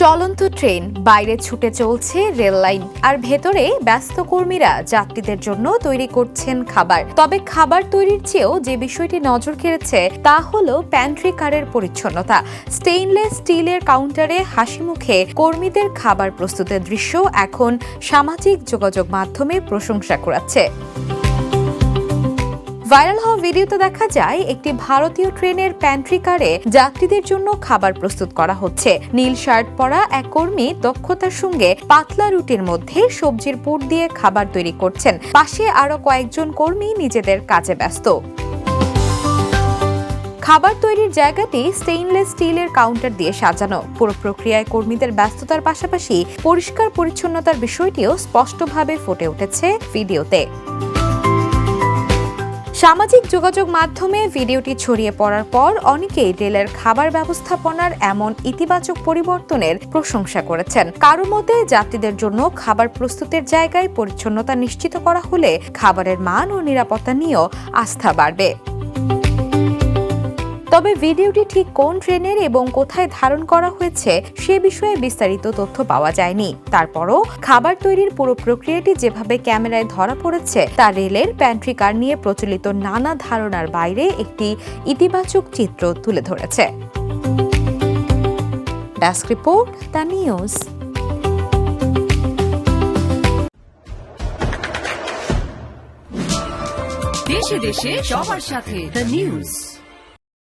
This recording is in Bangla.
চলন্ত ট্রেন, বাইরে ছুটে চলছে রেল লাইন, আর ভেতরে ব্যস্ত কর্মীরা যাত্রীদের জন্য তৈরি করছেন খাবার। তবে খাবার তৈরির চেয়েও যে বিষয়টি নজর কেড়েছে তা হলো প্যান্ট্রি কারের পরিচ্ছন্নতা। স্টেইনলেস স্টিলের কাউন্টারে হাসি মুখে কর্মীদের খাবার প্রস্তুতের দৃশ্য এখন সামাজিক যোগাযোগ মাধ্যমে প্রশংসা কুড়াচ্ছে। ভাইরাল হওয়া ভিডিওতে দেখা যায় একটি ভারতীয় ট্রেনের প্যান্ট্রি কারে যাত্রীদের জন্য খাবার প্রস্তুত করা হচ্ছে। নীল শার্ট পরা এক কর্মী দক্ষতার সঙ্গে পাতলা রুটির মধ্যে সবজির পুর দিয়ে খাবার তৈরি করছেন। পাশে আরো কয়েকজন কর্মী নিজেদের কাজে ব্যস্ত। খাবার তৈরির জায়গাটি স্টেইনলেস স্টিলের কাউন্টার দিয়ে সাজানো। পুরো প্রক্রিয়ায় কর্মীদের ব্যস্ততার পাশাপাশি পরিষ্কার পরিচ্ছন্নতার বিষয়টিও স্পষ্টভাবে ফুটে উঠেছে ভিডিওতে। সামাজিক যোগাযোগ মাধ্যমে ভিডিওটি ছড়িয়ে পড়ার পর অনেকেই রেলের খাবার ব্যবস্থাপনার এমন ইতিবাচক পরিবর্তনের প্রশংসা করেছেন। কারো মতে যাত্রীদের জন্য খাবার প্রস্তুতের জায়গায় পরিচ্ছন্নতা নিশ্চিত করা হলে খাবারের মান ও নিরাপত্তা নিয়েও আস্থা বাড়বে। তবে ভিডিওটি ঠিক কোন ট্রেনের এবং কোথায় ধারণ করা হয়েছে সে বিষয়ে বিস্তারিত তথ্য পাওয়া যায়নি। তারপরও খাবার তৈরির পুরো প্রক্রিয়াটি যেভাবে ক্যামেরায় ধরা পড়েছে তা রেলের প্যান্ট্রি কার নিয়ে প্রচলিত নানা ধারণার বাইরে একটি ইতিবাচক চিত্র তুলে ধরেছে। Desk report, the news. দেশে দেশে সবার সাথে, দ্য নিউজ।